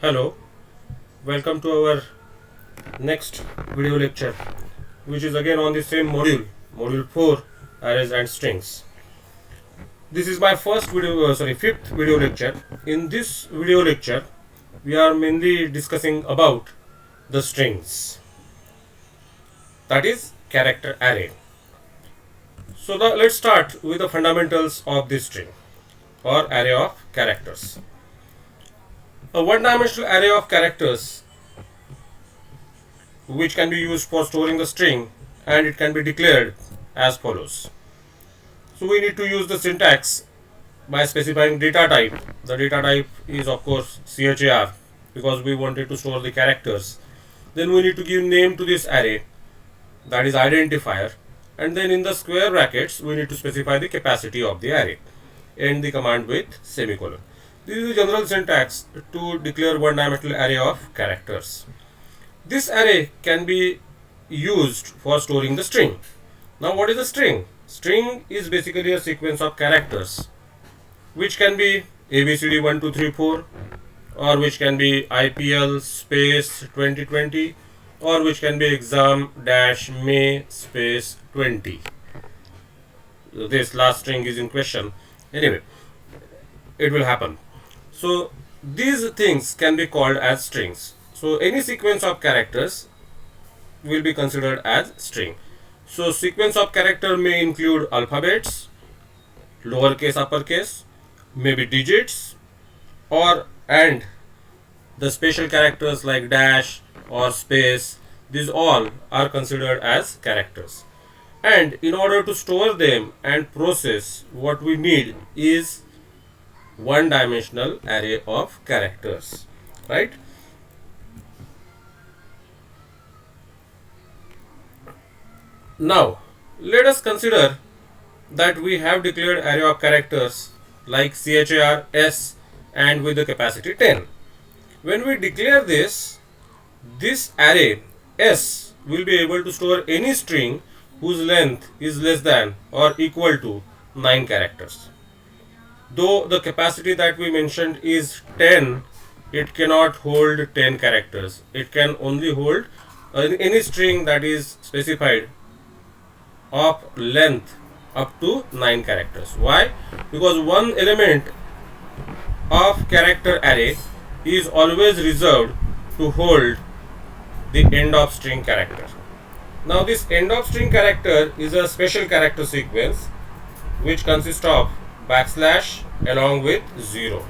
Hello, welcome to our next video lecture, which is again on the same module 4, arrays and strings. This is my fifth video lecture. In this video lecture, we are mainly discussing about the strings, that is character array. So let's start with the fundamentals of this string or array of characters. A one-dimensional array of characters which can be used for storing the string, and it can be declared as follows. So we need to use the syntax by specifying data type. The data type is of course char because we wanted to store the characters. Then we need to give name to this array, that is identifier, and then in the square brackets we need to specify the capacity of the array. End the command with semicolon. This is the general syntax to declare one-dimensional array of characters. This array can be used for storing the string. Now what is a string? String is basically a sequence of characters which can be ABCD 1 2 3 4, or which can be IPL space 2020, or which can be exam-may space 20. This last string is in question. Anyway, it will happen. So these things can be called as strings. So any sequence of characters will be considered as string. So sequence of character may include alphabets, lowercase, uppercase, maybe digits, and the special characters like dash or space. These all are considered as characters. And in order to store them and process, what we need is one-dimensional array of characters, right? Now let us consider that we have declared array of characters like char s and with the capacity 10. When we declare this array s will be able to store any string whose length is less than or equal to 9 characters. Though the capacity that we mentioned is 10, it cannot hold 10 characters. It can only hold any string that is specified of length up to 9 characters. Why? Because one element of character array is always reserved to hold the end of string character. Now this end of string character is a special character sequence which consists of backslash along with 0,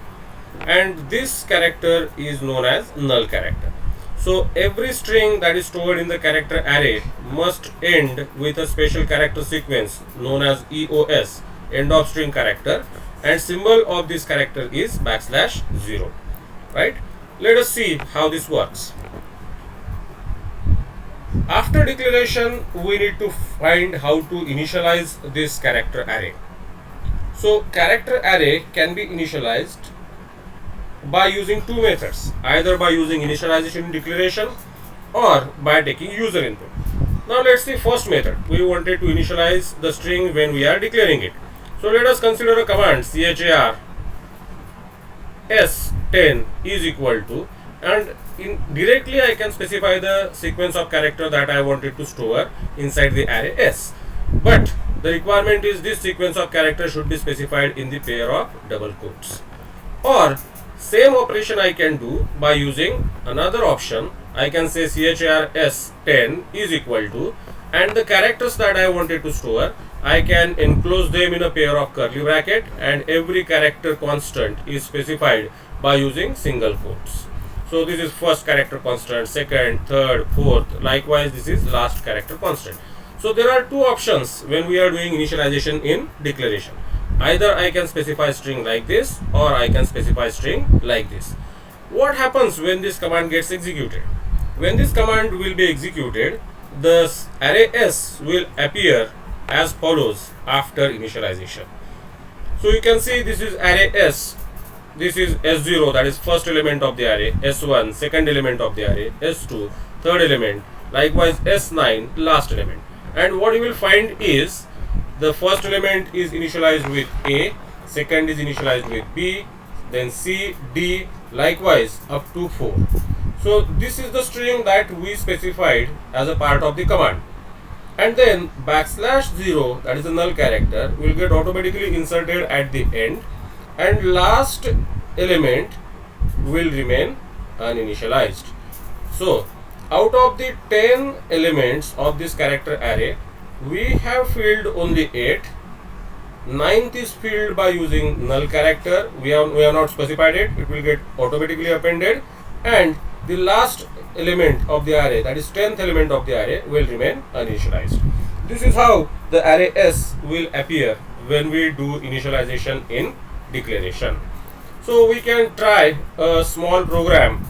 and this character is known as null character. So every string that is stored in the character array must end with a special character sequence known as EOS, end of string character, and symbol of this character is backslash 0, right? Let us see how this works. After declaration, we need to find how to initialize this character array. So character array can be initialized by using two methods, either by using initialization declaration or by taking user input. Now let's see first method. We wanted to initialize the string when we are declaring it. So let us consider a command char s10 is equal to, and directly I can specify the sequence of character that I wanted to store inside the array s. But the requirement is this sequence of character should be specified in the pair of double quotes. Or same operation I can do by using another option. I can say char s10 is equal to, and the characters that I wanted to store, I can enclose them in a pair of curly bracket, and every character constant is specified by using single quotes. So this is first character constant, second, third, fourth. Likewise, this is last character constant. So there are two options when we are doing initialization in declaration. Either I can specify string like this, or I can specify string like this. What happens when this command gets executed? When this command will be executed, the array s will appear as follows after initialization. So you can see this is array s. This is s0, that is first element of the array, s1 second element of the array, s2 third element, likewise s9 last element. And what you will find is the first element is initialized with a, second is initialized with b, then C, D, likewise up to 4. So this is the string that we specified as a part of the command. And then \0, that is the null character, will get automatically inserted at the end, and last element will remain uninitialized. So out of the 10 elements of this character array, we have filled only 8. 9th is filled by using null character. We have not specified it. It will get automatically appended, and the last element of the array, that is 10th element of the array, will remain uninitialized. This is how the array S will appear when we do initialization in declaration. So we can try a small program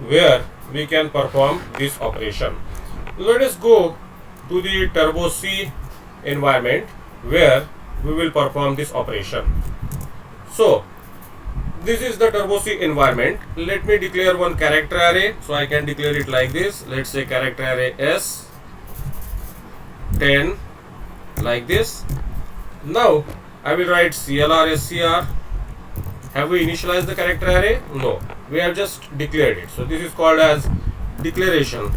where we can perform this operation. Let us go to the Turbo C environment where we will perform this operation. So this is the Turbo C environment. Let me declare one character array. So I can declare it like this. Let's say character array S 10, like this. Now I will write CLR SCR. Have we initialized the character array? No, we have just declared it. So this is called as declaration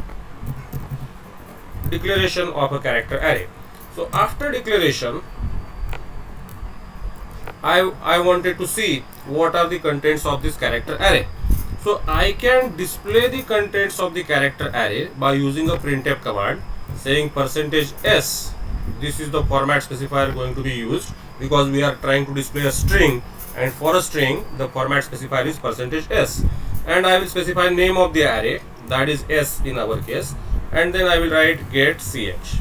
of a character array. So after declaration, I wanted to see what are the contents of this character array. So I can display the contents of the character array by using a printf command saying %s. This is the format specifier going to be used because we are trying to display a string, and for a string the format specifier is %s, and I will specify name of the array, that is S in our case, and then I will write get ch.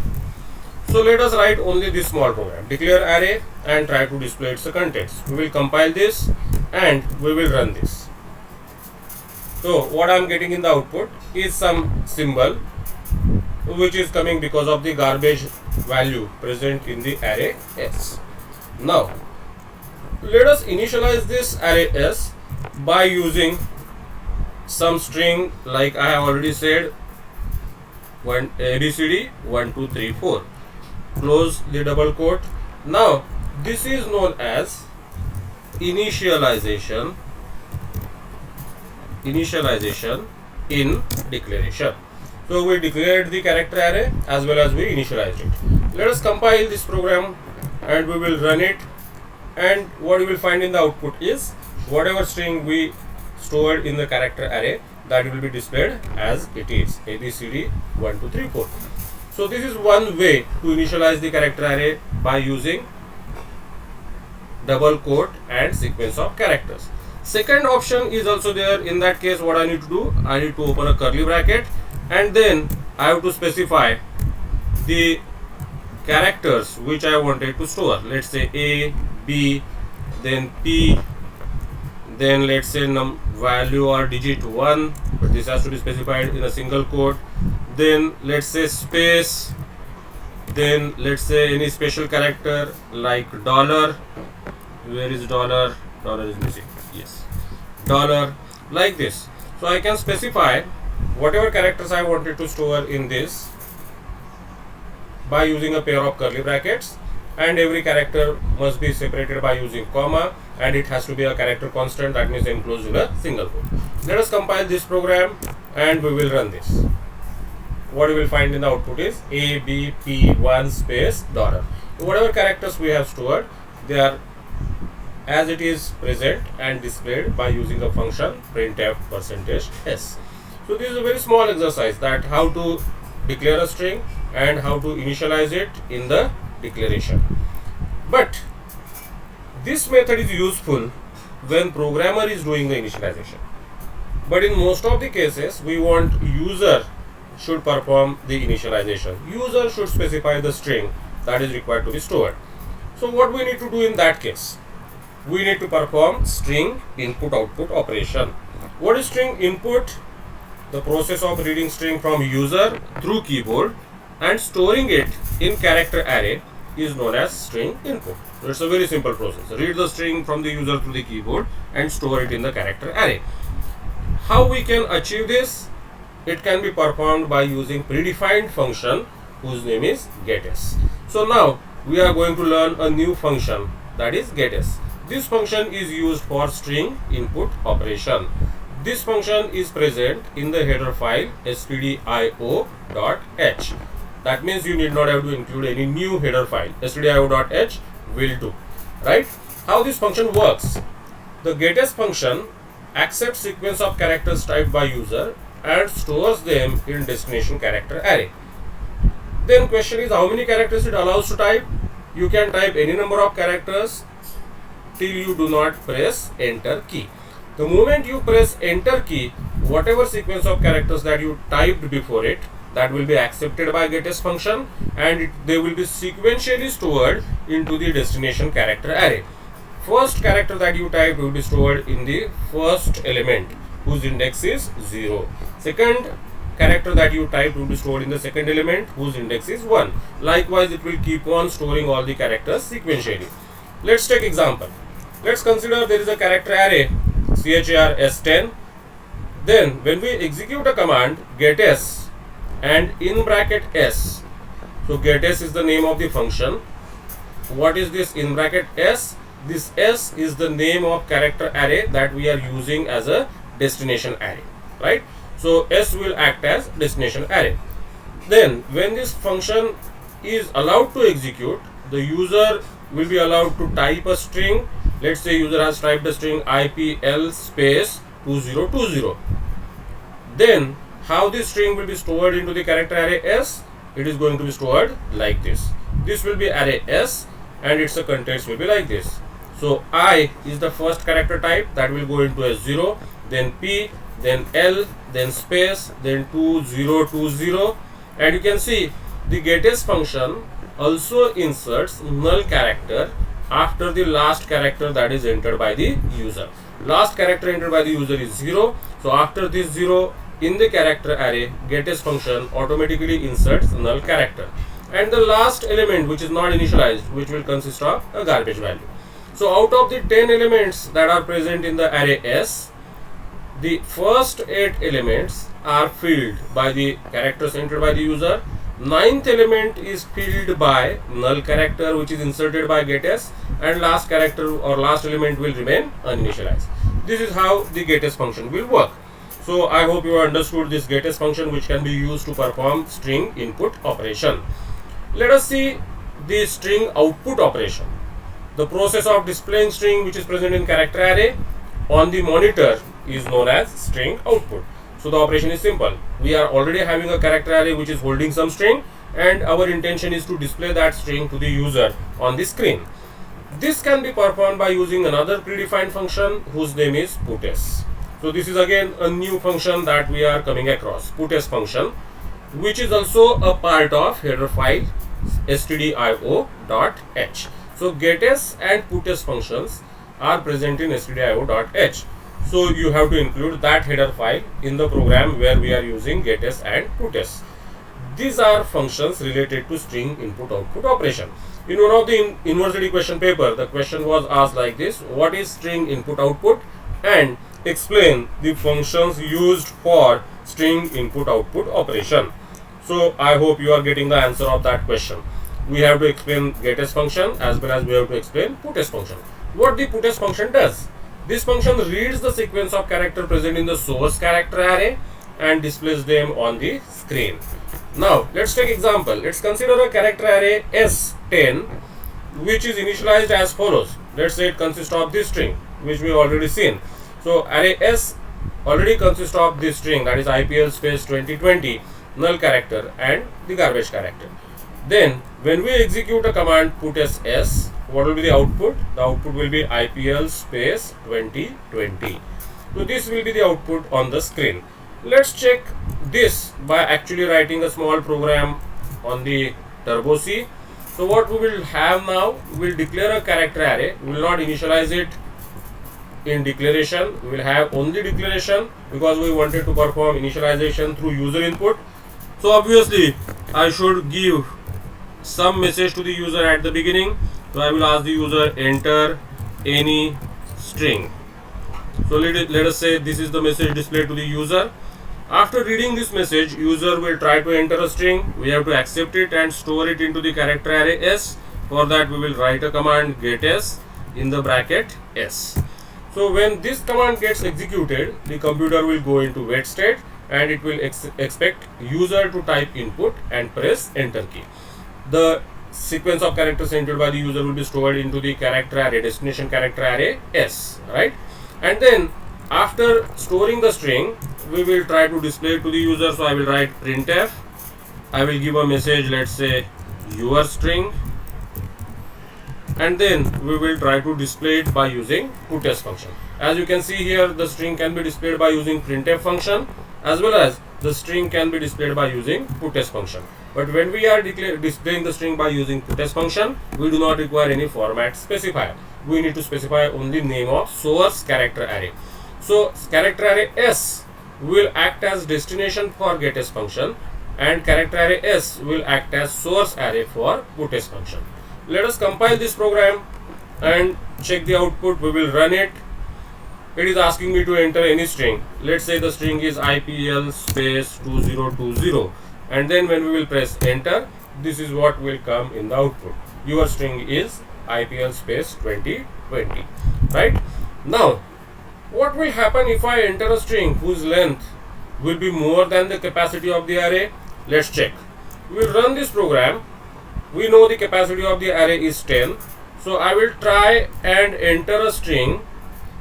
So let us write only this small program, declare array, and try to display its contents. We will compile this and we will run this. So what I am getting in the output is some symbol which is coming because of the garbage value present in the array S. Now let us initialize this array S by using some string, like I have already said, ABCD 1 2 3 4. Close the double quote. Now this is known as initialization in declaration. So we declared the character array as well as we initialized it. Let us compile this program and we will run it, and what you will find in the output is whatever string we stored in the character array, that will be displayed as it is, ABCD 1 2 3 4. So this is one way to initialize the character array by using double quote and sequence of characters. Second option is also there. In that case, what I need to do, I need to open a curly bracket, and then I have to specify the characters which I wanted to store. Let's say A, B, then P, then let's say value or digit 1, but this has to be specified in a single quote. Then let's say space, then let's say any special character like dollar. Where is dollar? Dollar is missing. Yes, dollar, like this. So I can specify whatever characters I wanted to store in this by using a pair of curly brackets, and every character must be separated by using comma, and it has to be a character constant, that means enclosed in a single quote. Let us compile this program and we will run this. What you will find in the output is ABP1 space dollar. Whatever characters we have stored, they are as it is present and displayed by using a function printf %s. So this is a very small exercise, that how to declare a string and how to initialize it in the declaration. But this method is useful when programmer is doing the initialization. But in most of the cases, we want user should perform the initialization. User should specify the string that is required to be stored. So what we need to do in that case? We need to perform string input output operation. What is string input? The process of reading string from user through keyboard and storing it in character array is known as string input. So it's a very simple process. Read the string from the user through the keyboard and store it in the character array. How we can achieve this? It can be performed by using predefined function whose name is getS. So now we are going to learn a new function, that is getS. This function is used for string input operation. This function is present in the header file stdio.h. That means you need not have to include any new header file. stdio.h will do, right? How this function works? The getS function accepts sequence of characters typed by user and stores them in destination character array. Then question is, how many characters it allows to type? You can type any number of characters till you do not press enter key. The moment you press enter key, whatever sequence of characters that you typed before it, that will be accepted by getS function, and they will be sequentially stored into the destination character array. First character that you typed will be stored in the first element whose index is 0. Second character that you typed will be stored in the second element whose index is 1. Likewise, it will keep on storing all the characters sequentially. Let's take example. Let's consider there is a character array char s10. Then when we execute a command getS and in bracket s, so getS is the name of the function. What is this in bracket s? This s is the name of character array that we are using as a destination array, right? So s will act as destination array. Then when this function is allowed to execute, the user will be allowed to type a string. Let's say user has typed a string IPL space 2020. Then how this string will be stored into the character array s? It is going to be stored like this. This will be array s and its context will be like this. So I is the first character type that will go into a 0, then P, then L, then space, then 2020, and you can see the getS function also inserts null character after the last character that is entered by the user. Last character entered by the user is 0. So after this 0 in the character array, getS function automatically inserts null character. And the last element which is not initialized, which will consist of a garbage value. So out of the 10 elements that are present in the array S, the first 8 elements are filled by the characters entered by the user. 9th element is filled by null character which is inserted by getS, and last character or last element will remain uninitialized. This is how the getS function will work. So I hope you understood this getS function, which can be used to perform string input operation. Let us see the string output operation. The process of displaying string which is present in character array on the monitor is known as string output. So the operation is simple. We are already having a character array which is holding some string, and our intention is to display that string to the user on the screen. This can be performed by using another predefined function whose name is puts. So this is again a new function that we are coming across, puts function, which is also a part of header file stdio.h. So getS and puts functions are present in stdio.h. So you have to include that header file in the program where we are using getS and puts. These are functions related to string input output operation. In one of the university question paper, the question was asked like this: what is string input output, and explain the functions used for string input output operation. So I hope you are getting the answer of that question. We have to explain getS function as well as we have to explain puts function. What the puts function does? This function reads the sequence of character present in the source character array and displays them on the screen. Now let's take example. Let's consider a character array S10 which is initialized as follows. Let's say it consists of this string which we already seen. So array S already consists of this string, that is IPL space 2020, null character and the garbage character. Then when we execute a command puts s, what will be the output? The output will be IPL space 2020. So this will be the output on the screen. Let's check this by actually writing a small program on the Turbo C. So what we will have now, we will declare a character array. We will not initialize it in declaration. We will have only declaration because we wanted to perform initialization through user input. So obviously I should give some message to the user at the beginning. So I will ask the user enter any string. So let us say this is the message displayed to the user. After reading this message, user will try to enter a string. We have to accept it and store it into the character array S. For that we will write a command getS in the bracket s. So when this command gets executed, the computer will go into wait state and it will expect user to type input and press enter key. The sequence of characters entered by the user will be stored into the character array, destination character array s, right? And then after storing the string, we will try to display it to the user. So I will write printf. I will give a message, let's say your string, and then we will try to display it by using putS function. As you can see here, the string can be displayed by using printf function, as well as the string can be displayed by using putS function. But when we are displaying the string by using putS function, we do not require any format specifier. We need to specify only name of source character array. So character array s will act as destination for getS function, and character array s will act as source array for putS function. Let us compile this program and check the output. We will run it. It is asking me to enter any string. Let's say the string is IPL space 2020, and then when we will press enter, this is what will come in the output. Your string is IPL space 2020, right? Now, what will happen if I enter a string whose length will be more than the capacity of the array? Let's check. We will run this program. We know the capacity of the array is 10. So I will try and enter a string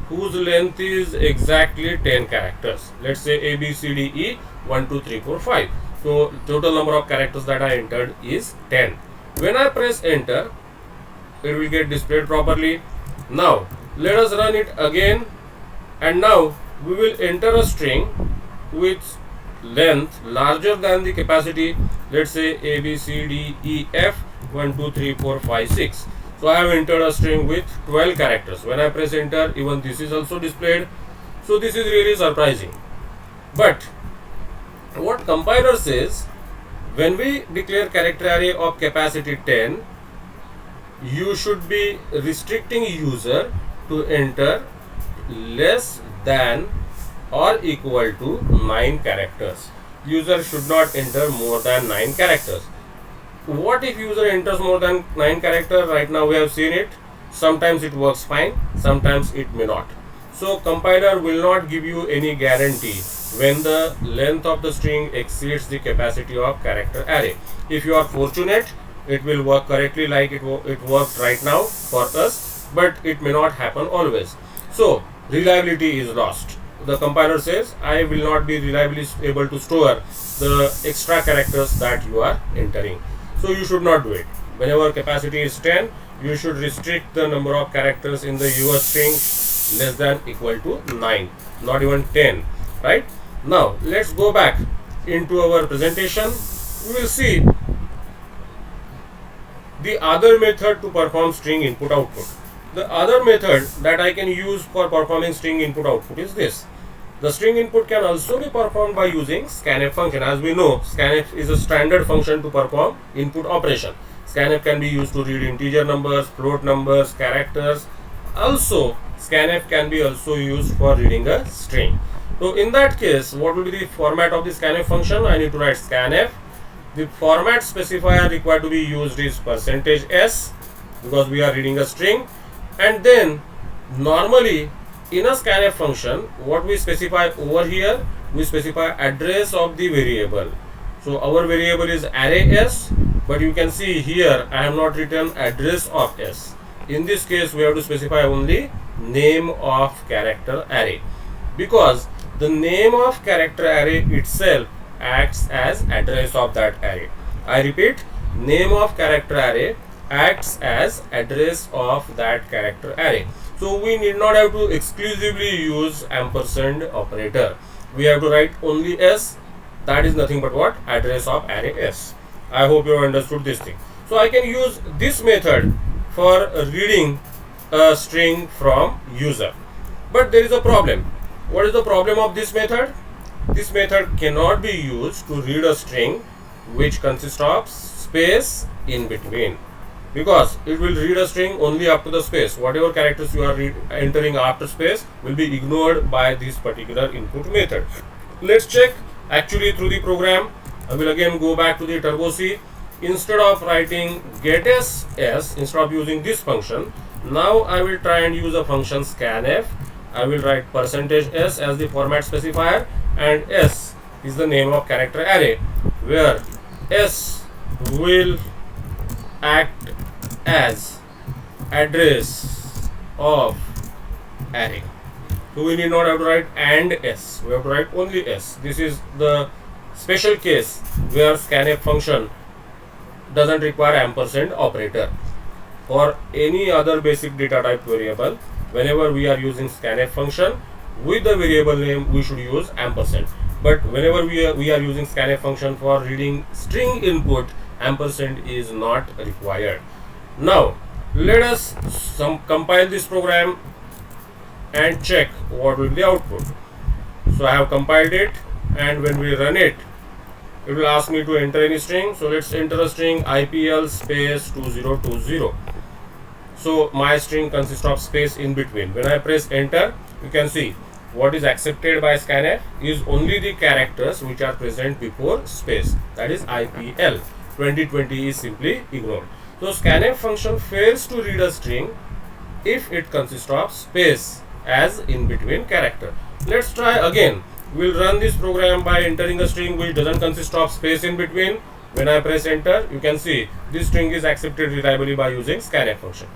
whose length is exactly 10 characters. Let's say A, B, C, D, E, 1, 2, 3, 4, 5. So total number of characters that I entered is 10. When I press enter, it will get displayed properly. Now let us run it again, and now we will enter a string with length larger than the capacity. Let's say A, B, C, D, E, F, 1, 2, 3, 4, 5, 6. So I have entered a string with 12 characters. When I press enter, even this is also displayed. So this is really surprising. But what compiler says, when we declare character array of capacity 10, you should be restricting user to enter less than or equal to 9 characters. User should not enter more than 9 characters. What if user enters more than 9 characters? Right now we have seen it. Sometimes it works fine, sometimes it may not. So compiler will not give you any guarantee when the length of the string exceeds the capacity of character array. If you are fortunate, it will work correctly like it worked right now for us, but it may not happen always. So reliability is lost. The compiler says I will not be reliably able to store the extra characters that you are entering. So you should not do it. Whenever capacity is 10, you should restrict the number of characters in the your string less than equal to 9, not even 10, right? Now let's go back into our presentation. We will see the other method to perform string input output. The other method that I can use for performing string input output is this. The string input can also be performed by using scanf function. As we know, scanf is a standard function to perform input operation. Scanf can be used to read integer numbers, float numbers, characters. Also, scanf can be also used for reading a string. So in that case, what will be the format of the scanf function? I need to write scanf. The format specifier required to be used is %s, because we are reading a string. And then normally in a scanf function, what we specify over here, we specify address of the variable. So our variable is array s, but you can see here I have not written address of s. In this case, we have to specify only name of character array, because the name of character array itself acts as address of that array. I repeat, name of character array acts as address of that character array. So we need not have to exclusively use ampersand operator. We have to write only s. That is nothing but what? Address of array s. I hope you have understood this thing. So I can use this method for reading a string from user. But there is a problem. What is the problem of this method? This method cannot be used to read a string which consists of space in between, because it will read a string only up to the space. Whatever characters you are entering after space will be ignored by this particular input method. Let's check actually through the program. I will again go back to the Turbo C. Instead of writing getS s, instead of using this function, Now I will try and use a function scanf. I will write %s as the format specifier, and s is the name of character array, where s will act as address of array. So we need not have to write and s, we have to write only s. This is the special case where scanf function doesn't require ampersand operator. For any other basic data type variable, whenever we are using scanf function with the variable name, we should use ampersand. But whenever we are using scanf function for reading string input, ampersand is not required. Now let us compile this program and check what will be the output. So I have compiled it, and when we run it, it will ask me to enter any string. So let's enter a string IPL space 2020. So my string consists of space in between. When I press enter, you can see what is accepted by scanf is only the characters which are present before space, that is IPL. 2020 is simply ignored. So scanf function fails to read a string if it consists of space as in between character. Let's try again. We'll run this program by entering a string which doesn't consist of space in between. When I press enter, you can see this string is accepted reliably by using scanf function.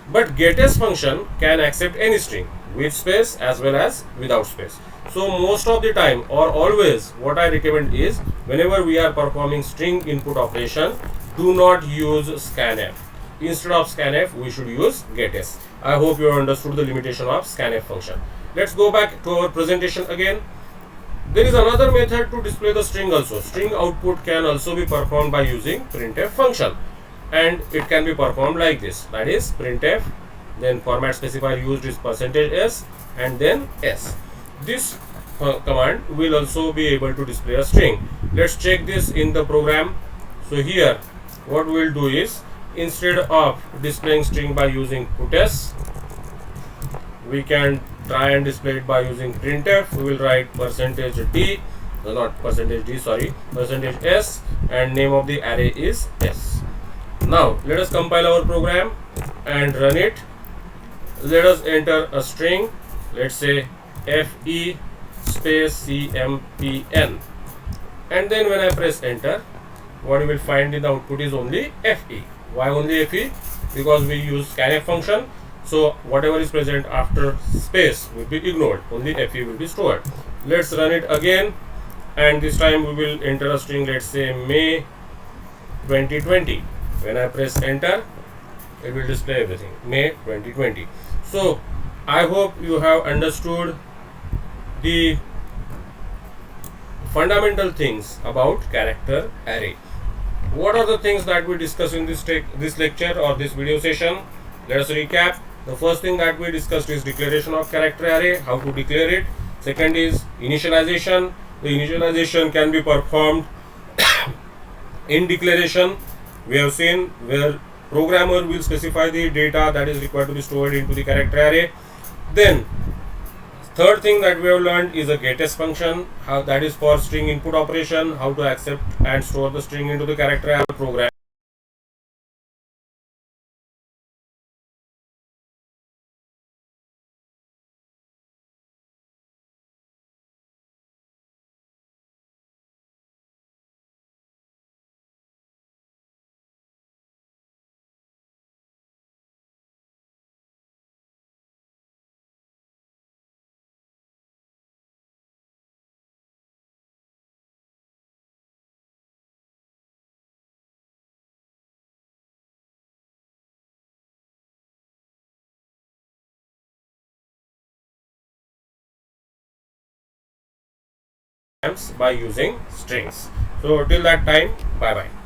But getS function can accept any string with space as well as without space. So most of the time or always, what I recommend is whenever we are performing string input operation, do not use scanf. Instead of scanf, we should use getS. I hope you have understood the limitation of scanf function. Let's go back to our presentation again. There is another method to display the string also. String output can also be performed by using printf function, and it can be performed like this, that is printf, then format specifier used is %s, and then s. This command will also be able to display a string. Let's check this in the program. So here what we will do is, instead of displaying string by using puts, we can try and display it by using printf. We will write %d, not %d, sorry, %s, and name of the array is s. Now let us compile our program and run it. Let us enter a string, let's say fe space cmpn, and then when I press enter, what you will find in the output is only fe. Why only fe? Because we use scanf function, so whatever is present after space will be ignored, only fe will be stored. Let's run it again, and this time we will enter a string, let's say May 2020. When I press enter, it will display everything, May 2020. So I hope you have understood the fundamental things about character array. What are the things that we discussed in this lecture or this video session? Let us recap. The first thing that we discussed is declaration of character array, how to declare it. Second is initialization. The initialization can be performed in declaration. We have seen where programmer will specify the data that is required to be stored into the character array. Then third thing that we have learned is a getS function, how that is for string input operation, how to accept and store the string into the character array program. By using strings. So till that time, bye bye.